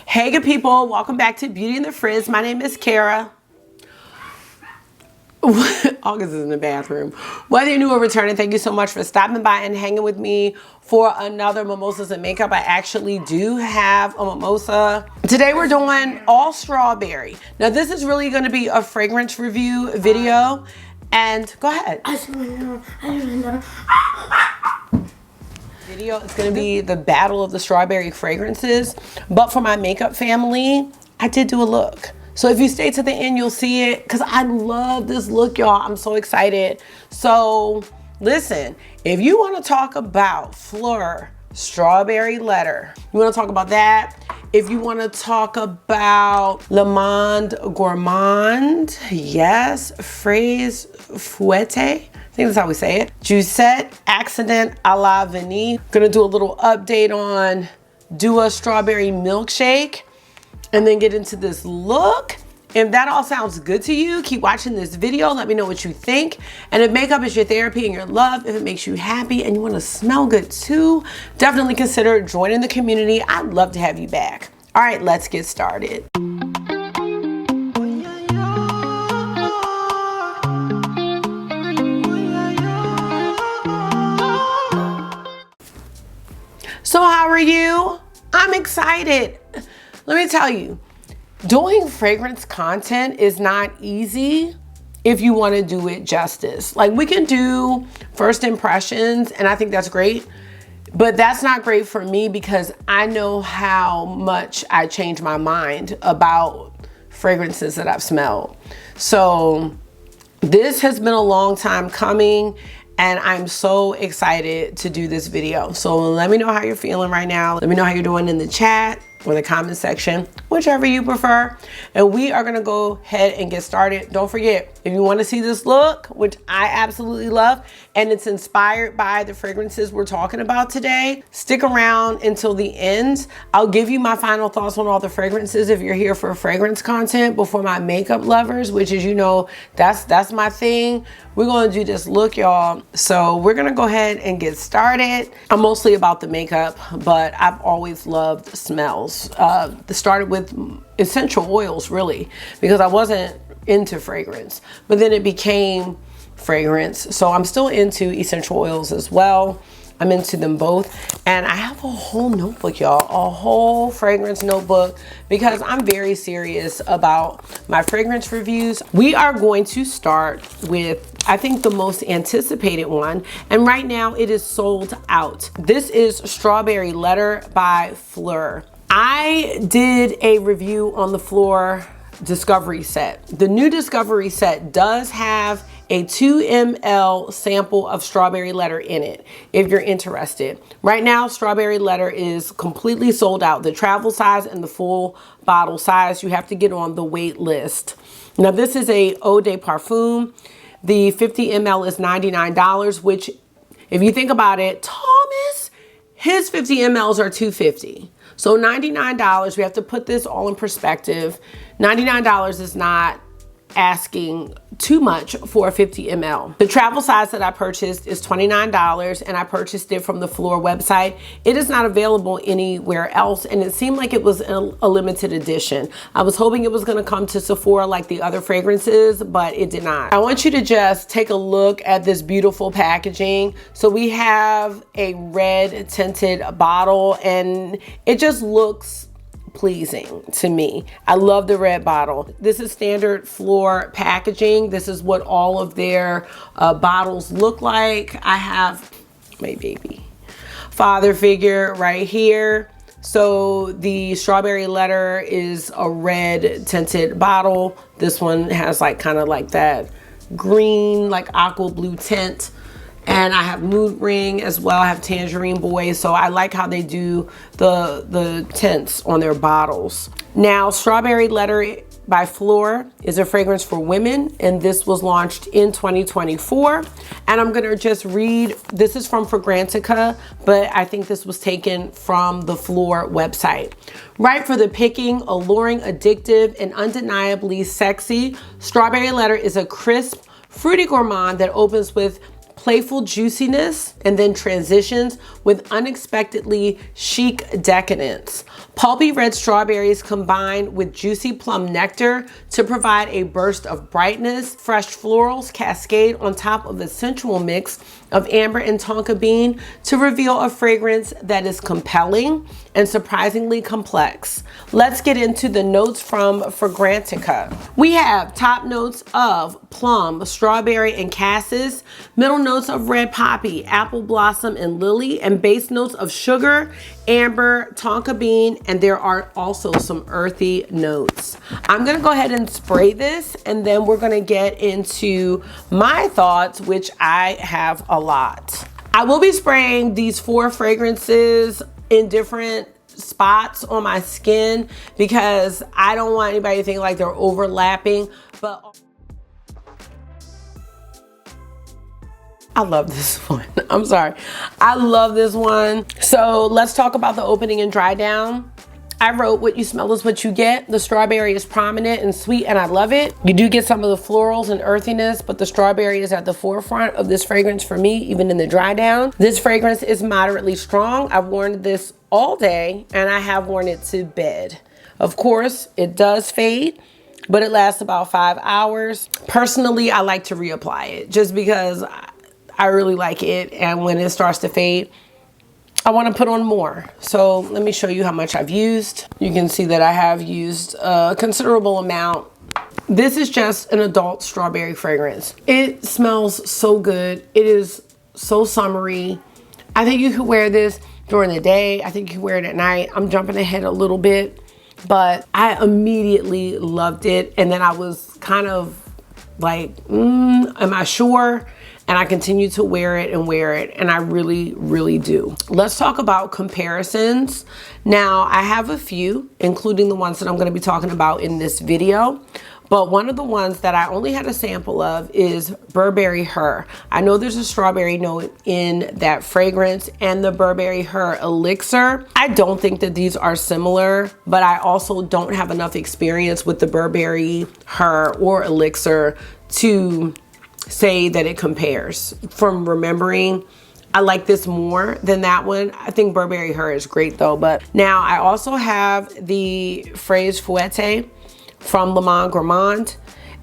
Hey good people, welcome back to Beauty and the Frizz. My name is Cara. August is in the bathroom. Whether you're new or returning, thank you so much for stopping by and hanging with me for another Mimosas and Makeup. I actually do have a mimosa. Today we're doing all strawberry. Now this is really going to be a fragrance review video. And go ahead. Video is going to be the battle of the strawberry fragrances, but for my makeup family I did do a look, so if you stay to the end you'll see it because I love this look, y'all. I'm so excited. So listen, if you want to talk about Fleur strawberry letter, you want to talk about that. If you want to talk about Le Monde Gourmand, yes, Fraise Fouetté, I think that's how we say it. Juicette Accident à la Vanille. Gonna do a little update on a Strawberry Milkshake and then get into this look. If that all sounds good to you, keep watching this video. Let me know what you think. And if makeup is your therapy and your love, if it makes you happy and you want to smell good too, definitely consider joining the community. I'd love to have you back. All right, let's get started. So how are you? I'm excited. Let me tell you, doing fragrance content is not easy if you want to do it justice. Like, we can do first impressions and I think that's great, but that's not great for me because I know how much I change my mind about fragrances that I've smelled. So this has been a long time coming and I'm so excited to do this video. So let me know how you're feeling right now. Let me know how you're doing in the chat or the comment section, whichever you prefer. And we are gonna go ahead and get started. Don't forget, if you wanna see this look, which I absolutely love, and it's inspired by the fragrances we're talking about today, stick around until the end. I'll give you my final thoughts on all the fragrances if you're here for fragrance content, but for my makeup lovers, which is, you know, that's my thing. We're gonna do this look, y'all. So we're gonna go ahead and get started. I'm mostly about the makeup, but I've always loved smells. Started with essential oils really, because I wasn't into fragrance, but then it became fragrance. So I'm still into essential oils as well. I'm into them both. And I have a whole notebook, y'all, a whole fragrance notebook, because I'm very serious about my fragrance reviews. We are going to start with, I think, the most anticipated one. And right now it is sold out. This is Strawberry Letter by Fleur. I did a review on the Fleur Discovery Set. The new Discovery Set does have a 2 ml sample of Strawberry Letter in it, if you're interested. Right now, Strawberry Letter is completely sold out. The travel size and the full bottle size, you have to get on the wait list. Now, this is a Eau de Parfum. The 50 ml is $99, which, if you think about it, Thomas, his 50 mls are $250. So $99, we have to put this all in perspective. $99 is not asking too much for a 50 ml. The travel size that I purchased is $29 and I purchased it from the Fleur website. It is not available anywhere else and it seemed like it was a limited edition. I was hoping it was going to come to Sephora like the other fragrances, but it did not. I want you to just take a look at this beautiful packaging. So we have a red tinted bottle and it just looks pleasing to me. I love the red bottle. This is standard Fleur packaging. This is what all of their bottles look like. I have my baby father figure right here. So the Strawberry Letter is a red tinted bottle. This one has like kind of like that green, like aqua blue tint. And I have Mood Ring as well. I have Tangerine Boy. So I like how they do the tints on their bottles. Now, Strawberry Letter by Fleur is a fragrance for women, and this was launched in 2024. And I'm gonna just read, this is from Fragrantica, but I think this was taken from the Fleur website. Right for the picking, alluring, addictive, and undeniably sexy, Strawberry Letter is a crisp, fruity gourmand that opens with playful juiciness and then transitions with unexpectedly chic decadence. Pulpy red strawberries combined with juicy plum nectar to provide a burst of brightness. Fresh florals cascade on top of the sensual mix of amber and tonka bean to reveal a fragrance that is compelling and surprisingly complex. Let's get into the notes from Fragrantica. We have top notes of plum, strawberry, and cassis, middle notes of red poppy, apple blossom, and lily, and base notes of sugar, amber, tonka bean, and there are also some earthy notes. I'm gonna go ahead and spray this, and then we're gonna get into my thoughts, which I have a lot. I will be spraying these 4 fragrances in different spots on my skin because I don't want anybody to think like they're overlapping, but I love this one. I'm sorry. I love this one. So let's talk about the opening and dry down. I wrote, what you smell is what you get. The strawberry is prominent and sweet, and I love it. You do get some of the florals and earthiness, but the strawberry is at the forefront of this fragrance for me, even in the dry down. This fragrance is moderately strong. I've worn this all day, and I have worn it to bed. Of course, it does fade, but it lasts about 5 hours. Personally, I like to reapply it just because I really like it, and when it starts to fade, I want to put on more. So let me show you how much I've used. You can see that I have used a considerable amount. This is just an adult strawberry fragrance. It smells so good. It is so summery. I think you could wear this during the day. I think you could wear it at night. I'm jumping ahead a little bit, but I immediately loved it. And then I was kind of like, am I sure? And I continue to wear it, and I really, really do. Let's talk about comparisons. Now, I have a few, including the ones that I'm gonna be talking about in this video, but one of the ones that I only had a sample of is Burberry Her. I know there's a strawberry note in that fragrance and the Burberry Her elixir. I don't think that these are similar, but I also don't have enough experience with the Burberry Her or elixir to say that it compares. From remembering, I like this more than that one. I think Burberry Her is great though. But now I also have the Fraise Fouetté from Le Monde Gourmand,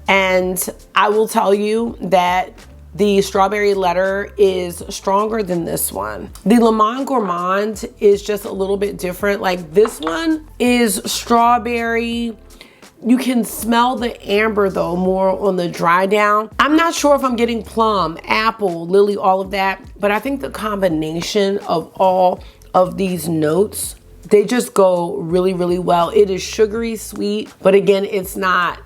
and I will tell you that the strawberry letter is stronger than this one. The Le Monde Gourmand is just a little bit different. Like, this one is strawberry. You can smell the amber though more on the dry down. I'm not sure if I'm getting plum, apple, lily, all of that, but I think the combination of all of these notes, they just go really, really well. It is sugary sweet, but again, it's not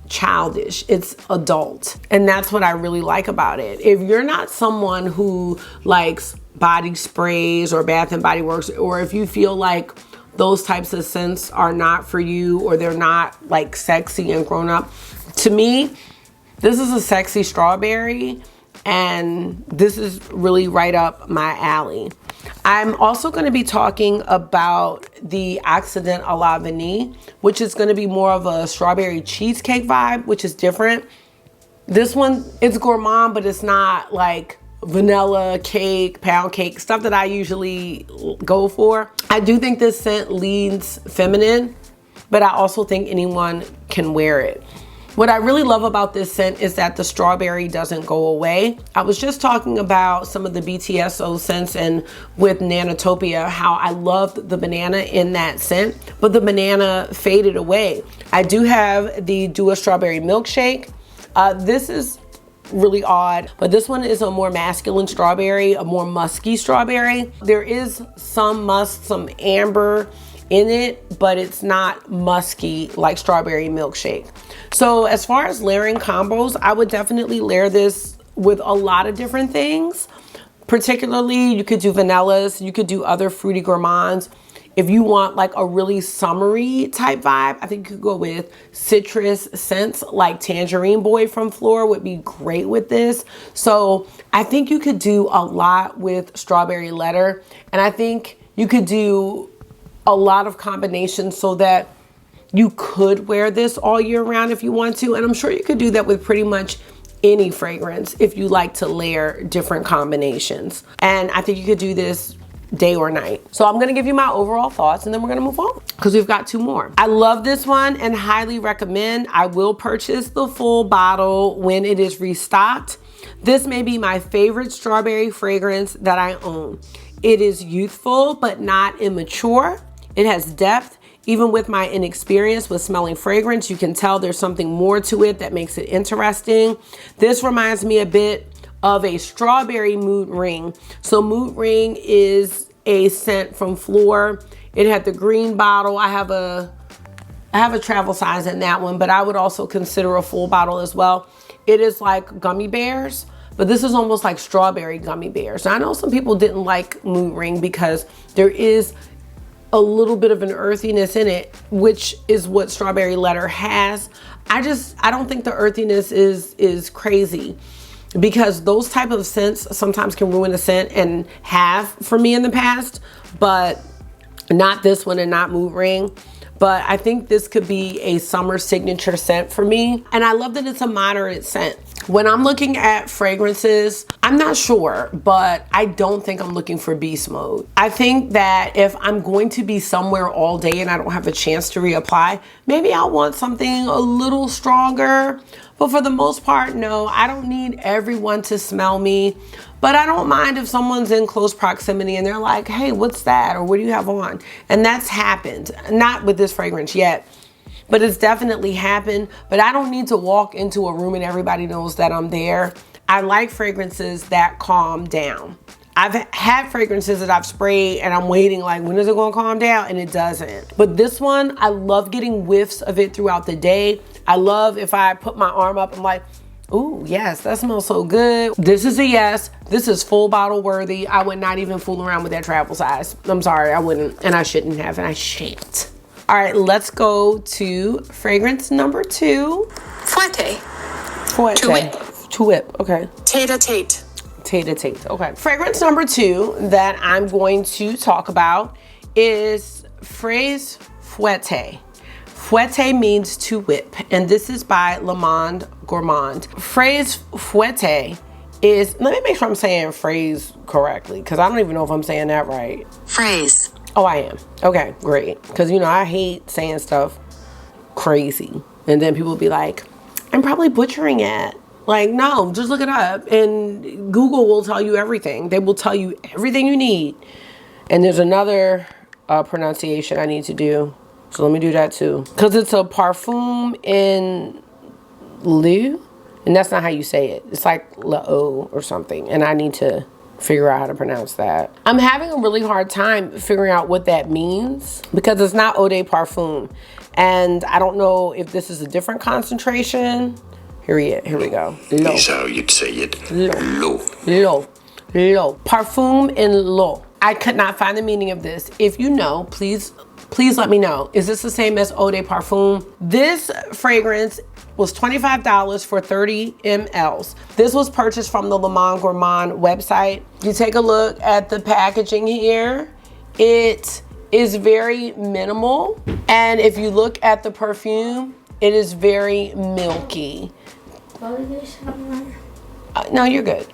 childish, it's adult. And that's what I really like about it. If you're not someone who likes body sprays or Bath and Body Works, or if you feel like those types of scents are not for you, or they're not like sexy and grown up, to me, this is a sexy strawberry, and this is really right up my alley. I'm also going to be talking about the Accident à la Vanille, which is going to be more of a strawberry cheesecake vibe, which is different. This one, it's gourmand, but it's not like vanilla cake, pound cake, stuff that I usually go for. I do think this scent leans feminine, but I also think anyone can wear it. What I really love about this scent is that the strawberry doesn't go away. I was just talking about some of the BTSO scents, and with Nanotopia, how I loved the banana in that scent, but the banana faded away. I do have the Do a Strawberry Milkshake. This is really odd, but this one is a more masculine strawberry, a more musky strawberry. There is some musk, some amber in it, but it's not musky like Strawberry Milkshake. So as far as layering combos, I would definitely layer this with a lot of different things. Particularly, you could do vanillas, you could do other fruity gourmands. If you want like a really summery type vibe, I think you could go with citrus scents like Tangerine Boy from Flora would be great with this. So I think you could do a lot with Strawberry Letter, and I think you could do a lot of combinations so that you could wear this all year round if you want to. And I'm sure you could do that with pretty much any fragrance if you like to layer different combinations. And I think you could do this day or night. So I'm gonna give you my overall thoughts and then we're gonna move on because we've got 2 more. I love this one and highly recommend. I will purchase the full bottle when it is restocked. This may be my favorite strawberry fragrance that I own. It is youthful but not immature. It has depth. Even with my inexperience with smelling fragrance, you can tell there's something more to it that makes it interesting. This reminds me a bit of a strawberry mood ring. So mood ring is a scent from Fleur. It had the green bottle. I have a travel size in that one, but I would also consider a full bottle as well. It is like gummy bears, but this is almost like strawberry gummy bears. Now, I know some people didn't like mood ring because there is a little bit of an earthiness in it, which is what strawberry letter has. I don't think the earthiness is crazy, because those type of scents sometimes can ruin a scent and have for me in the past, but not this one and not mood ring. But I think this could be a summer signature scent for me. And I love that it's a moderate scent. When I'm looking at fragrances, I'm not sure, but I don't think I'm looking for beast mode. I think that if I'm going to be somewhere all day and I don't have a chance to reapply, maybe I'll want something a little stronger. But for the most part, no, I don't need everyone to smell me. But I don't mind if someone's in close proximity and they're like, hey, what's that? Or what do you have on? And that's happened. Not with this fragrance yet, but it's definitely happened. But I don't need to walk into a room and everybody knows that I'm there. I like fragrances that calm down. I've had fragrances that I've sprayed and I'm waiting like, when is it gonna calm down? And it doesn't. But this one, I love getting whiffs of it throughout the day. I love if I put my arm up, I'm like, ooh, yes, that smells so good. This is a yes. This is full bottle worthy. I would not even fool around with that travel size. I'm sorry, I wouldn't, and I shouldn't have, and I shan't. All right, let's go to fragrance number 2. Fouetté. Fouetté. To whip. To whip, okay. Tête-à-tête. Tête-à-tête, okay. Fragrance number 2 that I'm going to talk about is Fraise Fouetté. Fouetté means to whip, and this is by Monde Gourmand. Fraise Fouetté is, let me make sure I'm saying phrase correctly, because I don't even know if I'm saying that right. Fraise. Oh, I am. Okay, great. Because, you know, I hate saying stuff crazy. And then people will be like, I'm probably butchering it. Like, no, just look it up. And Google will tell you everything. They will tell you everything you need. And there's another pronunciation I need to do. So let me do that too. Because it's a parfum in lieu. And that's not how you say it. It's like la-o or something. And I need to figure out how to pronounce that. I'm having a really hard time figuring out what that means because it's not eau de parfum. And I don't know if this is a different concentration. Here we go. Low. Is how you'd say it. Low. Parfum in l'eau. I could not find the meaning of this. If you know, please let me know. Is this the same as eau de parfum? This fragrance was $25 for 30 mLs. This was purchased from the Monde Gourmand website. You take a look at the packaging here. It is very minimal. And if you look at the perfume, it is very milky. No, you're good.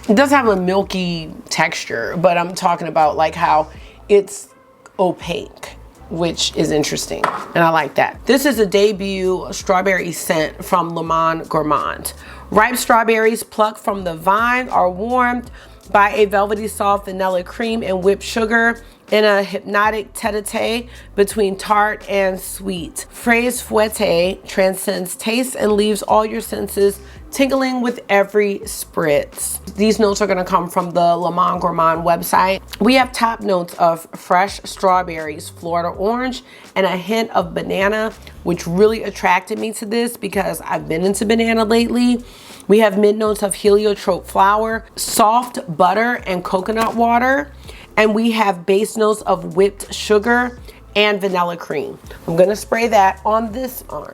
It does have a milky texture, but I'm talking about like how it's opaque, which is interesting, and I like that. This is a debut strawberry scent from Monde Gourmand. Ripe strawberries plucked from the vine are warmed by a velvety soft vanilla cream and whipped sugar in a hypnotic tete-a-tete between tart and sweet. Fraise Fouetté transcends taste and leaves all your senses tingling with every spritz. These notes are gonna come from the Monde Gourmand website. We have top notes of fresh strawberries, Florida orange, and a hint of banana, which really attracted me to this because I've been into banana lately. We have mid notes of heliotrope flower, soft butter and coconut water, and we have base notes of whipped sugar and vanilla cream. I'm gonna spray that on this arm.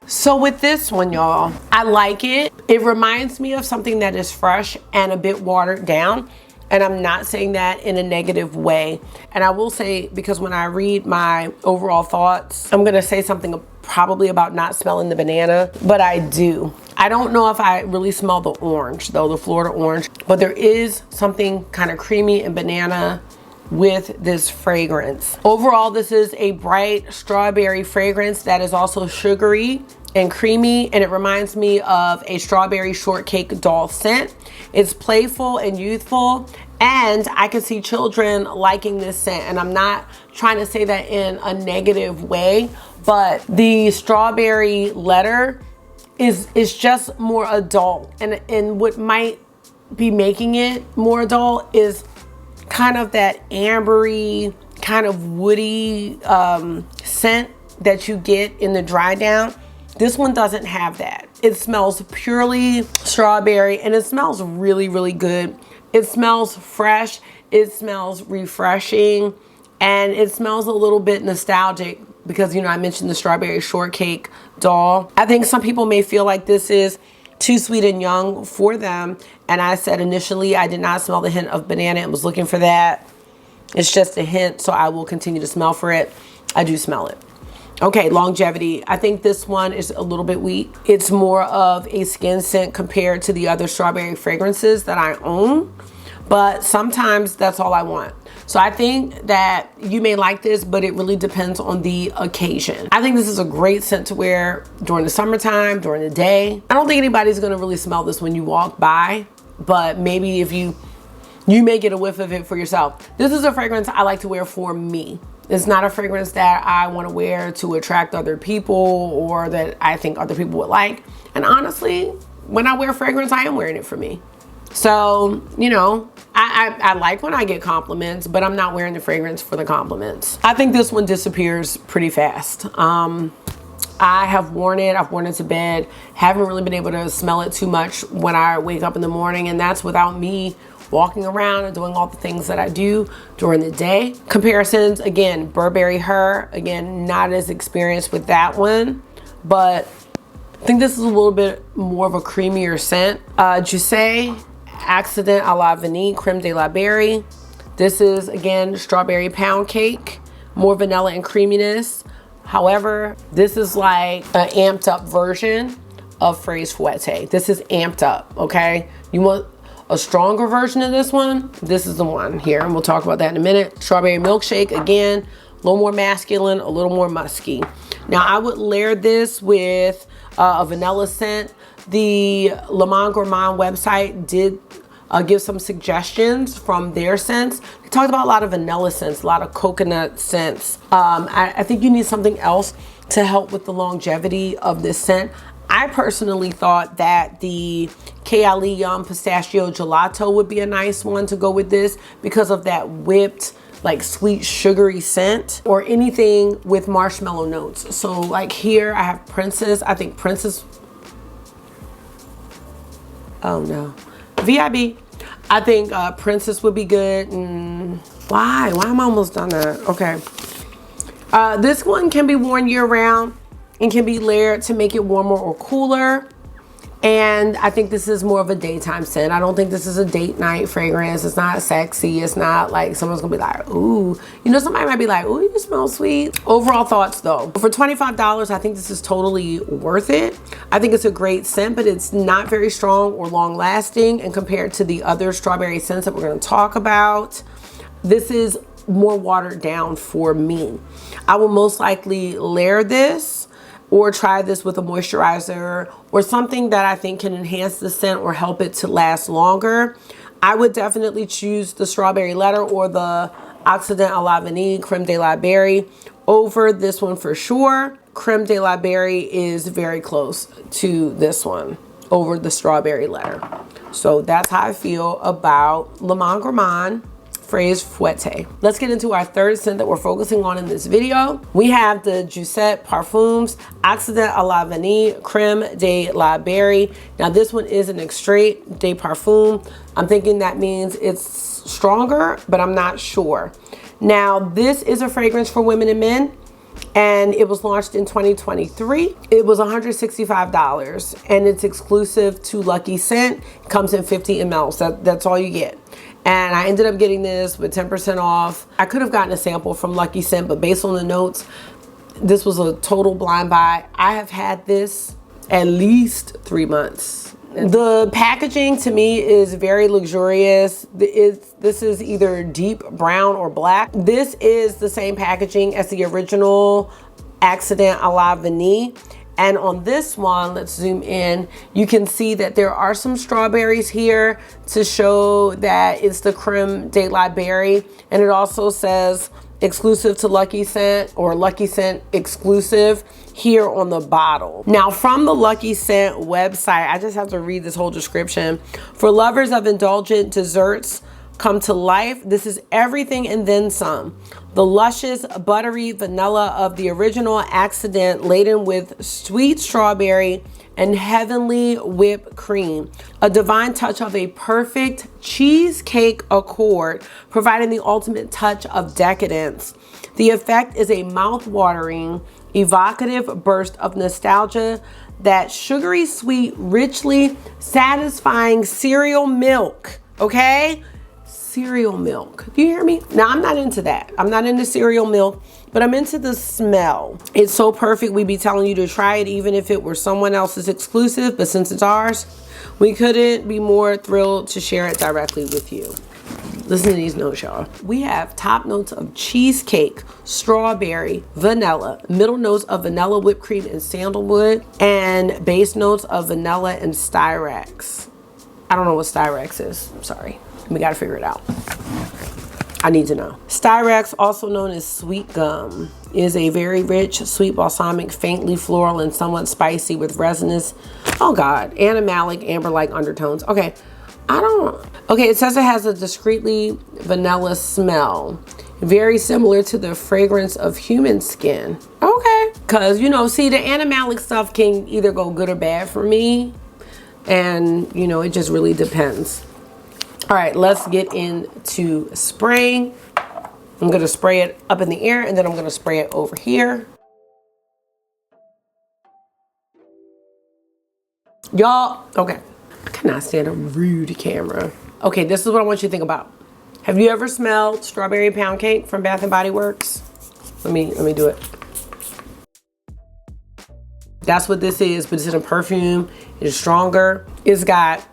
So with this one, y'all, I like it. It reminds me of something that is fresh and a bit watered down. And I'm not saying that in a negative way. And I will say, because when I read my overall thoughts, I'm gonna say something probably about not smelling the banana, but I do. I don't know if I really smell the orange though, the Florida orange, but there is something kind of creamy and banana with this fragrance. Overall, this is a bright strawberry fragrance that is also sugary and creamy, and it reminds me of a strawberry shortcake doll scent. It's playful and youthful, and I can see children liking this scent, and I'm not trying to say that in a negative way, but the strawberry letter is just more adult, and what might be making it more adult is kind of that ambery, kind of woody scent that you get in the dry down. This one doesn't have that. It smells purely strawberry, and it smells really, really good. It smells fresh, it smells refreshing, and it smells a little bit nostalgic because, you know, I mentioned the strawberry shortcake doll. I think some people may feel like this is too sweet and young for them, and I said initially I did not smell the hint of banana and was looking for that. It's just a hint, so I will continue to smell for it. I do smell it. Okay, longevity. I think this one is a little bit weak. It's more of a skin scent compared to the other strawberry fragrances that I own, but sometimes that's all I want. So I think that you may like this, but it really depends on the occasion. I think this is a great scent to wear during the summertime, during the day. I don't think anybody's gonna really smell this when you walk by, but maybe if you may get a whiff of it for yourself. This is a fragrance I like to wear for me. It's not a fragrance that I want to wear to attract other people or that I think other people would like. And honestly, when I wear fragrance, I am wearing it for me. So, you know, I like when I get compliments, but I'm not wearing the fragrance for the compliments. I think this one disappears pretty fast. I have worn it. I've worn it to bed. Haven't really been able to smell it too much when I wake up in the morning, and that's without me walking around and doing all the things that I do during the day. Comparisons, again, Burberry Her, again, not as experienced with that one, but I think this is a little bit more of a creamier scent. Juicy Accident a la Vanille, Creme de la Berry. This is, again, strawberry pound cake, more vanilla and creaminess. However, this is like an amped up version of Fraise Fouetté. This is amped up, okay? You want a stronger version of this one? This is the one here, and we'll talk about that in a minute. Strawberry Milkshake, again, a little more masculine, a little more musky. Now, I would layer this with a vanilla scent. The Gourmand website did give some suggestions from their scents. They talked about a lot of vanilla scents, a lot of coconut scents. I think you need something else to help with the longevity of this scent. I personally thought that the Kayali Yum Pistachio Gelato would be a nice one to go with this because of that whipped, like sweet, sugary scent, or anything with marshmallow notes. So like here I have Princess. I think Princess, oh no, VIB. I think Princess would be good. Why am I almost done that? Okay. This one can be worn year round and can be layered to make it warmer or cooler. And I think this is more of a daytime scent. I don't think this is a date night fragrance. It's not sexy. It's not like someone's gonna be like, ooh. You know, somebody might be like, ooh, you smell sweet. Overall thoughts though. For $25, I think this is totally worth it. I think it's a great scent, but it's not very strong or long lasting. And compared to the other strawberry scents that we're gonna talk about, this is more watered down for me. I will most likely layer this or try this with a moisturizer or something that I think can enhance the scent or help it to last longer. I would definitely choose the strawberry letter or the Accident a la Vanille, Creme de la Berry over this one for sure. Creme de la Berry is very close to this one over the strawberry letter. So that's how I feel about Le Monde Gourmand Fraise Fouetté. Let's get into our third scent that we're focusing on in this video. We have the Juicette Parfums Accident a la Vanille, Creme de la Berry. Now this one is an extrait de parfum. I'm thinking that means it's stronger, but I'm not sure. Now this is a fragrance for women and men, and it was launched in 2023. It was $165, and it's exclusive to Lucky Scent. It comes in 50 ml. That's all you get. And I ended up getting this with 10% off. I could have gotten a sample from Lucky Scent, but based on the notes, This was a total blind buy. I have had this at least 3 months. The packaging to me is very luxurious. This is either deep brown or black. This is the same packaging as the original Accident à la Vanille. And on this one, let's zoom in, you can see that there are some strawberries here to show that it's the Creme de la Berry. And it also says exclusive to Lucky Scent or Lucky Scent exclusive here on the bottle. Now from the Lucky Scent website, I just have to read this whole description. For lovers of indulgent desserts come to life, this is everything and then some. The luscious buttery vanilla of the original Accident, laden with sweet strawberry and heavenly whipped cream. A divine touch of a perfect cheesecake accord, providing the ultimate touch of decadence. The effect is a mouth-watering, evocative burst of nostalgia, that sugary sweet, richly satisfying cereal milk, okay? Cereal milk. Do you hear me? Now, I'm not into that. I'm not into cereal milk, but I'm into the smell. It's so perfect. We'd be telling you to try it even if it were someone else's exclusive, but since it's ours, we couldn't be more thrilled to share it directly with you. Listen to these notes, y'all. We have top notes of cheesecake, strawberry, vanilla, middle notes of vanilla, whipped cream, and sandalwood, and base notes of vanilla and Styrax. I don't know what Styrax is. I'm sorry. We gotta figure it out. I need to know. Styrax, also known as sweet gum, is a very rich, sweet, balsamic, faintly floral, and somewhat spicy with resinous, oh God, animalic, amber-like undertones. Okay, it says it has a discreetly vanilla smell, very similar to the fragrance of human skin. Okay, because, you know, see, the animalic stuff can either go good or bad for me, and, you know, it just really depends. All right, let's get into spraying. I'm gonna spray it up in the air and then I'm gonna spray it over here. Y'all, okay. I cannot stand a rude camera. Okay, this is what I want you to think about. Have you ever smelled strawberry pound cake from Bath & Body Works? Let me do it. That's what this is, but it's in a perfume. It's stronger. It's got,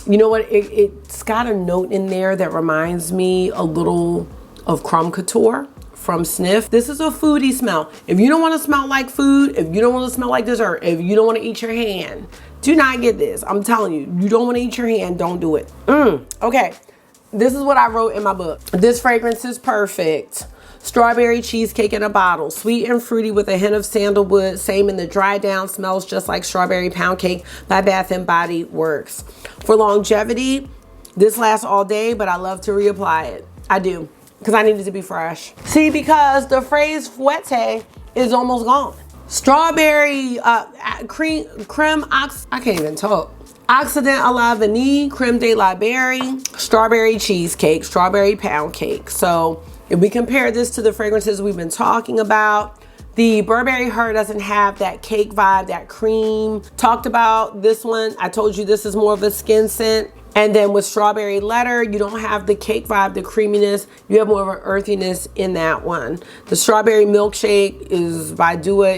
you know what? It's got a note in there that reminds me a little of Creme Couture from Sniff. This is a foodie smell. If you don't want to smell like food, if you don't want to smell like dessert, if you don't want to eat your hand, do not get this. I'm telling you, you don't want to eat your hand, don't do it. Okay, this is what I wrote in my book. This fragrance is perfect. Strawberry cheesecake in a bottle, sweet and fruity with a hint of sandalwood. Same in the dry down, smells just like strawberry pound cake by Bath & Body Works. For longevity, this lasts all day, but I love to reapply it. I do, because I need it to be fresh. See, because the Fraise Fouetté is almost gone. Strawberry creme, I can't even talk. Accident à la Vanille, Creme de la Berry, strawberry cheesecake, strawberry pound cake. So if we compare this to the fragrances we've been talking about, the Burberry Her doesn't have that cake vibe, that cream. Talked about this one. I told you this is more of a skin scent. And then with Strawberry Letter, you don't have the cake vibe, the creaminess. You have more of an earthiness in that one. The Strawberry Milkshake is by Dua,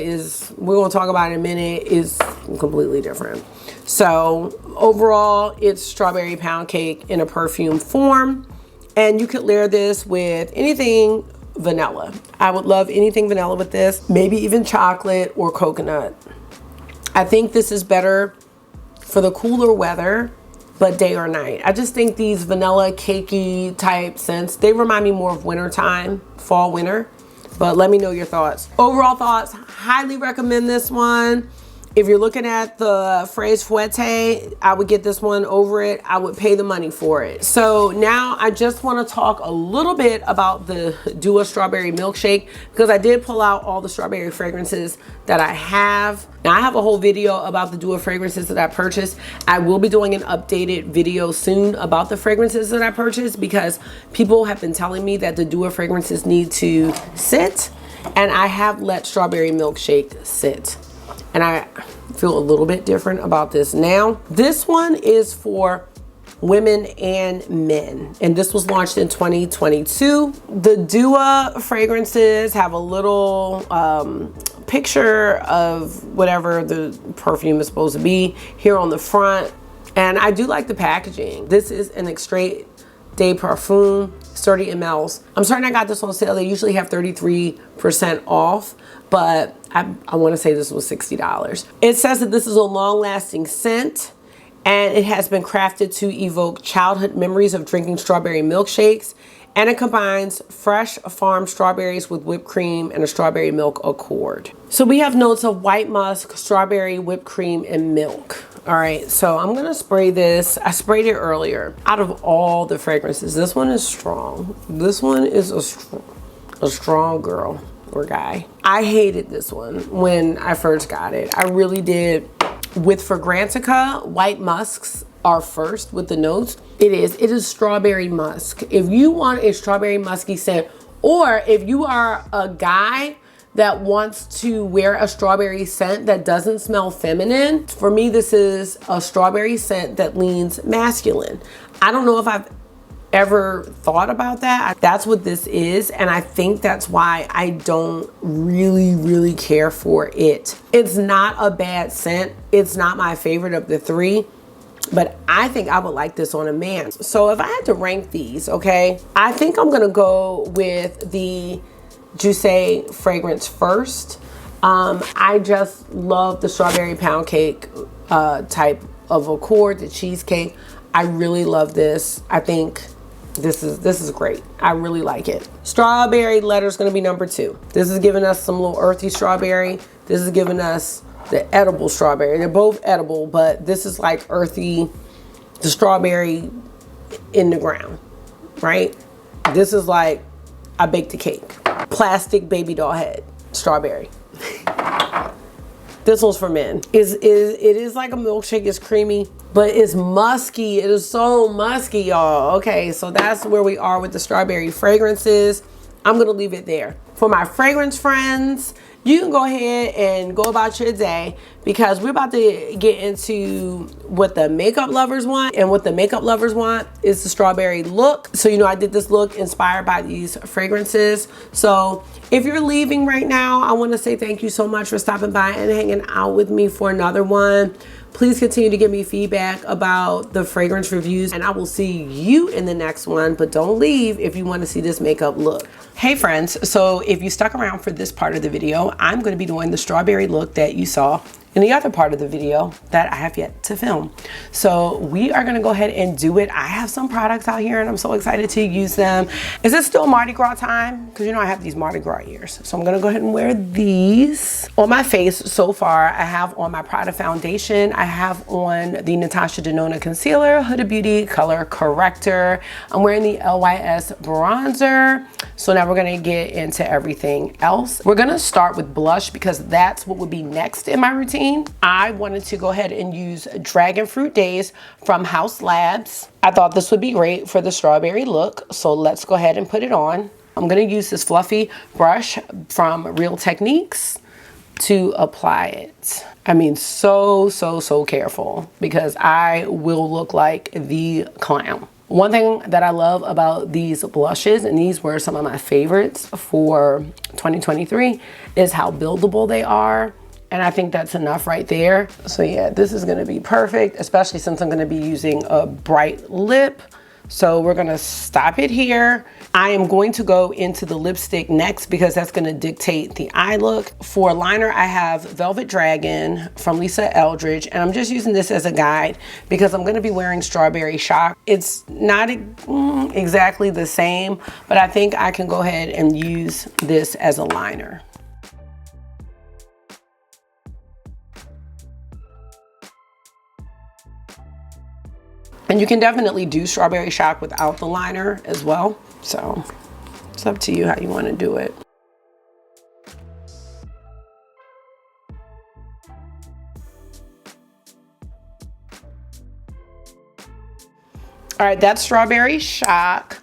we're gonna talk about it in a minute, is completely different. So overall, it's strawberry pound cake in a perfume form. And you could layer this with anything vanilla. I would love anything vanilla with this, maybe even chocolate or coconut. I think this is better for the cooler weather, but day or night. I just think these vanilla cakey type scents, they remind me more of wintertime, fall, winter. But let me know your thoughts. Overall thoughts, highly recommend this one. If you're looking at the Fraise Fouetté, I would get this one over it. I would pay the money for it. So now I just want to talk a little bit about the Dua Strawberry Milkshake, because I did pull out all the strawberry fragrances that I have. Now I have a whole video about the Dua fragrances that I purchased. I will be doing an updated video soon about the fragrances that I purchased, because people have been telling me that the Dua fragrances need to sit, and I have let Strawberry Milkshake sit. And I feel a little bit different about this now. This one is for women and men. And this was launched in 2022. The Dua fragrances have a little picture of whatever the perfume is supposed to be here on the front. And I do like the packaging. This is an extrait de parfum, 30 mLs. I'm certain I got this on sale. They usually have 33% off, but I want to say this was $60. It says that this is a long-lasting scent, and it has been crafted to evoke childhood memories of drinking strawberry milkshakes, and it combines fresh farm strawberries with whipped cream and a strawberry milk accord. So we have notes of white musk, strawberry, whipped cream, and milk. All right, so I'm gonna spray this. I sprayed it earlier. Out of all the fragrances, this one is strong. This one is a strong girl or guy. I hated this one when I first got it. I really did. With Fragrantica, white musks are first with the notes. It is strawberry musk. If you want a strawberry musky scent, or if you are a guy that wants to wear a strawberry scent that doesn't smell feminine, for me, this is a strawberry scent that leans masculine. I don't know if I've ever thought about that. That's what this is, and I think that's why I don't really care for it. It's not a bad scent. It's not my favorite of the three, but I think I would like this on a man. So if I had to rank these, okay, I think I'm gonna go with the Juicy fragrance first. I just love the strawberry pound cake type of accord, the cheesecake. I really love this. I think this is great. I really like it. Strawberry letter is going to be number 2. This is giving us some little earthy strawberry. This is giving us the edible strawberry. They're both edible, but this is like earthy, the strawberry in the ground, right? This is like I baked a cake. Plastic baby doll head, strawberry. This one's for men. It is like a milkshake. It's creamy, but it's musky. It is so musky, y'all. Okay, so that's where we are with the strawberry fragrances. I'm gonna leave it there. For my fragrance friends, you can go ahead and go about your day, because we're about to get into what the makeup lovers want. And what the makeup lovers want is the strawberry look. So, you know, I did this look inspired by these fragrances. So if you're leaving right now, I want to say thank you so much for stopping by and hanging out with me for another one. Please continue to give me feedback about the fragrance reviews, and I will see you in the next one. But don't leave if you want to see this makeup look. Hey friends, so if you stuck around for this part of the video, I'm going to be doing the strawberry look that you saw in the other part of the video that I have yet to film. So we are gonna go ahead and do it. I have some products out here and I'm so excited to use them. Is it still Mardi Gras time? Because you know I have these Mardi Gras ears. So I'm gonna go ahead and wear these. On my face so far, I have on my Prada foundation. I have on the Natasha Denona concealer, Huda Beauty color corrector. I'm wearing the LYS bronzer. So now we're gonna get into everything else. We're gonna start with blush because that's what would be next in my routine. I wanted to go ahead and use Dragon Fruit Days from House Labs. I thought this would be great for the strawberry look, so let's go ahead and put it on. I'm gonna use this fluffy brush from Real Techniques to apply it. I mean, so careful, because I will look like the clown. One thing that I love about these blushes, and these were some of my favorites for 2023, is how buildable they are. And I think that's enough right there. So yeah, this is gonna be perfect, especially since I'm gonna be using a bright lip. So we're gonna stop it here. I am going to go into the lipstick next because that's gonna dictate the eye look. For liner, I have Velvet Dragon from Lisa Eldridge, and I'm just using this as a guide because I'm gonna be wearing Strawberry Shock. It's not exactly the same, but I think I can go ahead and use this as a liner. And you can definitely do Strawberry Shock without the liner as well. So it's up to you how you want to do it. All right, that's Strawberry Shock.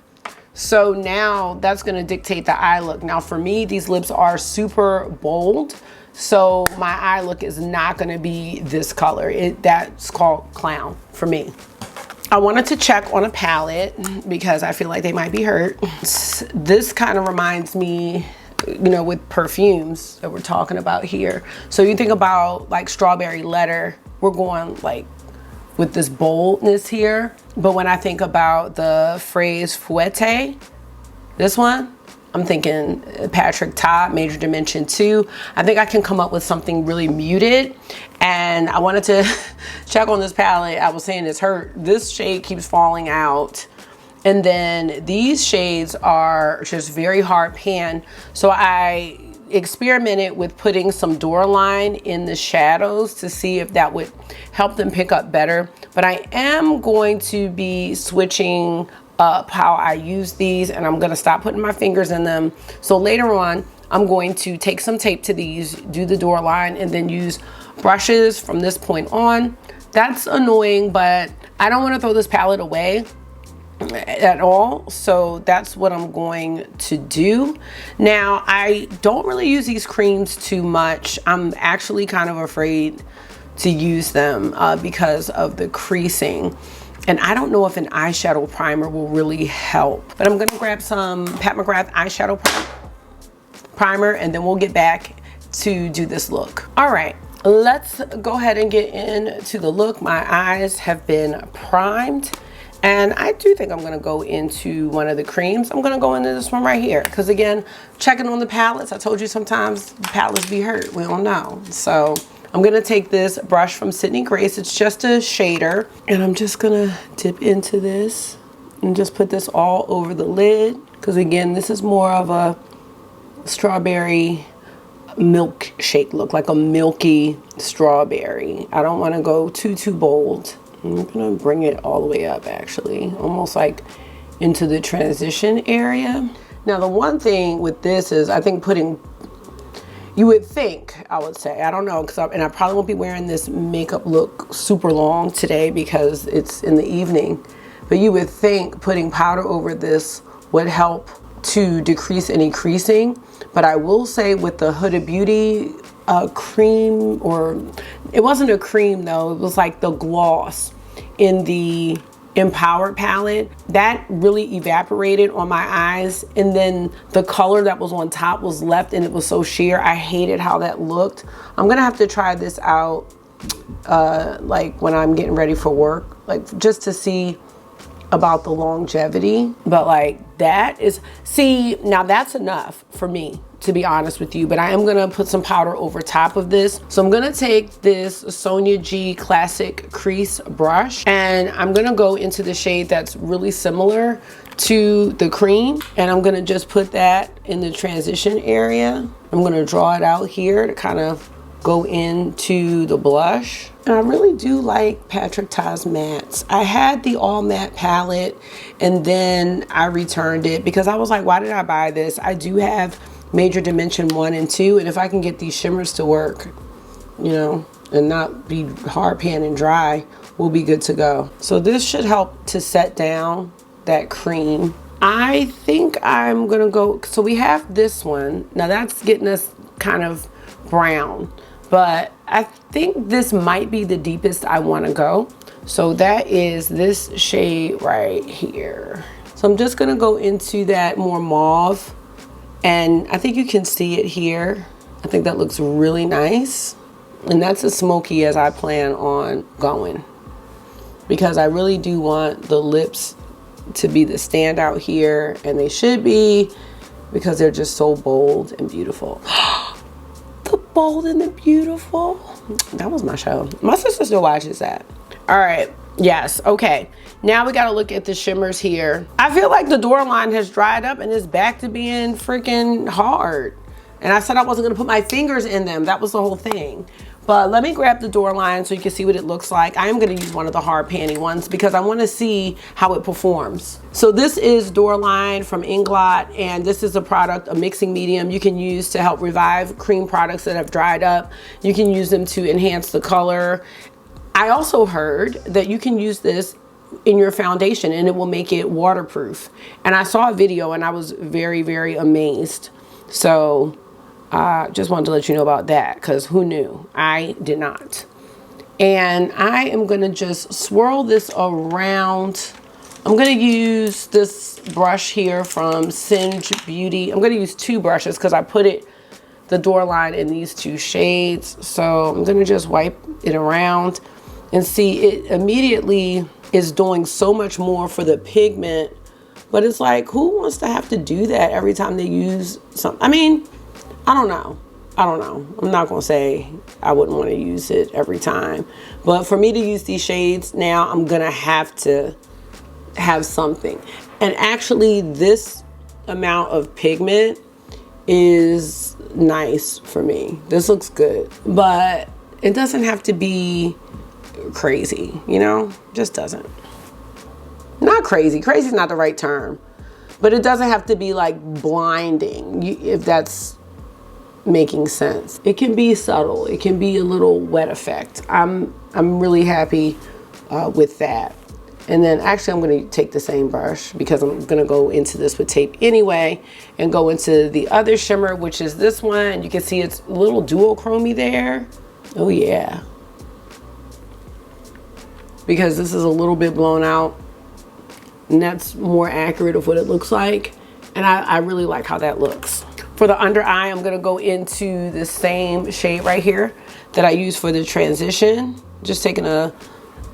So now that's gonna dictate the eye look. Now for me, these lips are super bold. So my eye look is not gonna be this color. That's called clown for me. I wanted to check on a palette because I feel like they might be hurt. This kind of reminds me, you know, with perfumes that we're talking about here. So you think about like strawberry letter, we're going like with this boldness here. But when I think about the Fraise Fouetté, this one, I'm thinking Patrick Ta, Major Dimension 2. I think I can come up with something really muted. And I wanted to check on this palette. I was saying it's hurt. This shade keeps falling out. And then these shades are just very hard pan. So I experimented with putting some Doraline in the shadows to see if that would help them pick up better. But I am going to be switching up how I use these, and I'm gonna stop putting my fingers in them. So later on, I'm going to take some tape to these, do the Doraline, and then use brushes from this point on. That's annoying, but I don't wanna throw this palette away at all. So that's what I'm going to do. Now, I don't really use these creams too much. I'm actually kind of afraid to use them because of the creasing. And I don't know if an eyeshadow primer will really help, but I'm gonna grab some Pat McGrath eyeshadow primer and then we'll get back to do this look. All right, let's go ahead and get into the look. My eyes have been primed and I do think I'm gonna go into one of the creams. I'm gonna go into this one right here because again, checking on the palettes, I told you sometimes the palettes be hurt, we don't know. So I'm gonna take this brush from Sydney Grace. It's just a shader. And I'm just gonna dip into this and just put this all over the lid. Because again, this is more of a strawberry milkshake look, like a milky strawberry. I don't wanna go too bold. I'm gonna bring it all the way up actually, almost like into the transition area. Now the one thing with this is I think you would think, I would say, I don't know, and I probably won't be wearing this makeup look super long today because it's in the evening, but you would think putting powder over this would help to decrease any creasing. But I will say with the Huda Beauty cream, or it wasn't a cream though, it was like the gloss in the Empowered palette, that really evaporated on my eyes, and then the color that was on top was left and it was so sheer. I hated how that looked. I'm gonna have to try this out like when I'm getting ready for work, like just to see about the longevity. But like that is, see, now that's enough for me, to be honest with you, but I am gonna put some powder over top of this. So I'm gonna take this Sonia G Classic Crease brush and I'm gonna go into the shade that's really similar to the cream, and I'm gonna just put that in the transition area. I'm gonna draw it out here to kind of go into the blush. And I really do like Patrick Ta's mattes. I had the all matte palette and then I returned it because I was like, why did I buy this? I do have Major Dimension 1 and 2, and if I can get these shimmers to work, you know, and not be hard pan and dry, we'll be good to go. So this should help to set down that cream. I think I'm gonna go, so we have this one. Now that's getting us kind of brown, but I think this might be the deepest I wanna go. So that is this shade right here. So I'm just gonna go into that more mauve, and I think you can see it here. I think that looks really nice. And that's as smoky as I plan on going, because I really do want the lips to be the standout here, and they should be, because they're just so bold and beautiful. The bold and the beautiful. That was my show. My sister still watches that. All right. Yes. Okay. Now we got to look at the shimmers here. I feel like the Doraline has dried up and is back to being freaking hard. And I said I wasn't going to put my fingers in them. That was the whole thing. But let me grab the Doraline so you can see what it looks like. I am going to use one of the hard panty ones because I want to see how it performs. So this is Doraline from Inglot, and this is a product, a mixing medium you can use to help revive cream products that have dried up. You can use them to enhance the color. I also heard that you can use this in your foundation and it will make it waterproof. And I saw a video and I was very, very amazed. So just wanted to let you know about that, because who knew? I did not. And I am gonna just swirl this around. I'm gonna use this brush here from Singe Beauty. I'm gonna use 2 brushes because I put the door line in these 2 shades. So I'm gonna just wipe it around and see it immediately is doing so much more for the pigment. But it's like, who wants to have to do that every time they use something? I mean, I don't know. I'm not gonna say I wouldn't want to use it every time. But for me to use these shades now, I'm gonna have to have something. And actually this amount of pigment is nice for me. This looks good, but it doesn't have to be crazy, you know? Just doesn't. Not crazy. Crazy is not the right term, but it doesn't have to be like blinding, if that's making sense. It can be subtle. It can be a little wet effect. I'm really happy with that. And then actually I'm going to take the same brush because I'm going to go into this with tape anyway and go into the other shimmer, which is this one. And you can see it's a little duochrome there. Oh yeah. Because this is a little bit blown out and that's more accurate of what it looks like. And I really like how that looks. For the under eye, I'm going to go into the same shade right here that I used for the transition. Just taking a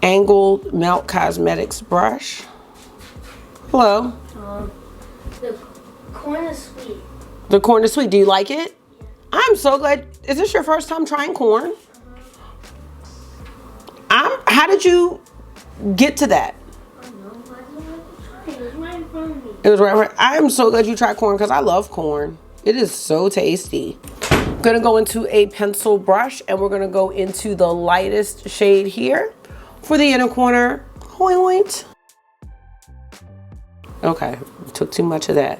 angled Melt Cosmetics brush. Hello. The corn is sweet. The corn is sweet. Do you like it? Yeah. I'm so glad. Is this your first time trying corn? How did you get to that? I don't know. I didn't want to try it. It was right in front of me. It was right. I am so glad you tried corn because I love corn. It is so tasty. I'm gonna go into a pencil brush and we're gonna go into the lightest shade here for the inner corner. Wait. Okay, took too much of that.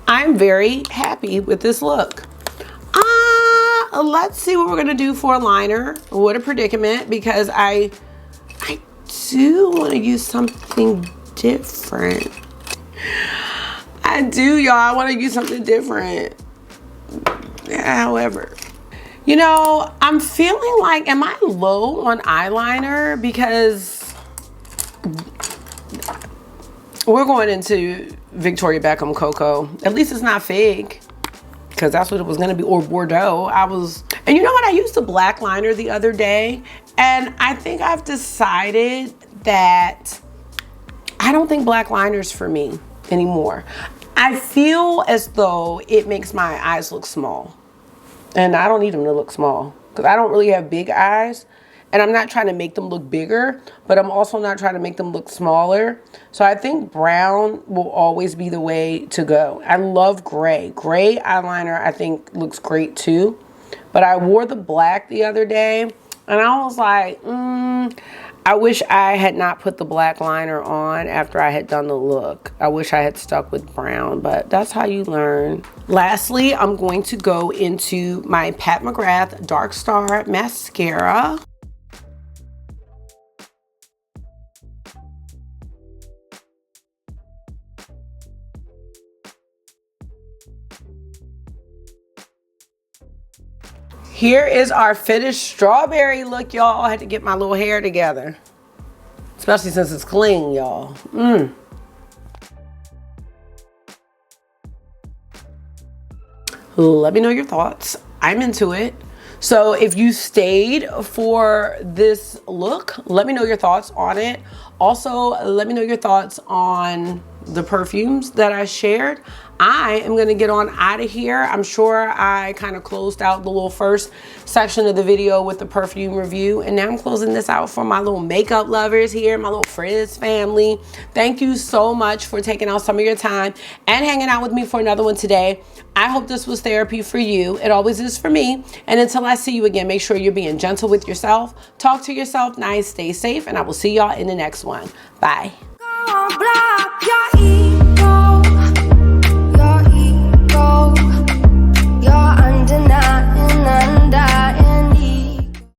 I'm very happy with this look. Let's see what we're gonna do for a liner. What a predicament, because I do wanna use something different. I do, y'all. I want to use something different. However, you know, I'm feeling like, am I low on eyeliner? Because we're going into Victoria Beckham Cocoa. At least it's not fake, because that's what it was going to be, or Bordeaux. And you know what? I used a black liner the other day, and I think I've decided that I don't think black liner's for me anymore. I feel as though it makes my eyes look small, and I don't need them to look small because I don't really have big eyes, and I'm not trying to make them look bigger, but I'm also not trying to make them look smaller. So I think brown will always be the way to go. I love gray. Gray eyeliner I think looks great too, but I wore the black the other day and I was like, I wish I had not put the black liner on after I had done the look. I wish I had stuck with brown, but that's how you learn. Lastly, I'm going to go into my Pat McGrath Dark Star Mascara. Here is our finished strawberry look, y'all. I had to get my little hair together, especially since it's clean, y'all. Let me know your thoughts. I'm into it. So if you stayed for this look, let me know your thoughts on it. Also, let me know your thoughts on the perfumes that I shared. I am gonna get on out of here. I'm sure I kind of closed out the little first section of the video with the perfume review, and now I'm closing this out for my little makeup lovers here, my little Frizz family. Thank you so much for taking out some of your time and hanging out with me for another one today. I hope this was therapy for you. It always is for me. And until I see you again, make sure you're being gentle with yourself. Talk to yourself nice, stay safe, and I will see y'all in the next one. Bye.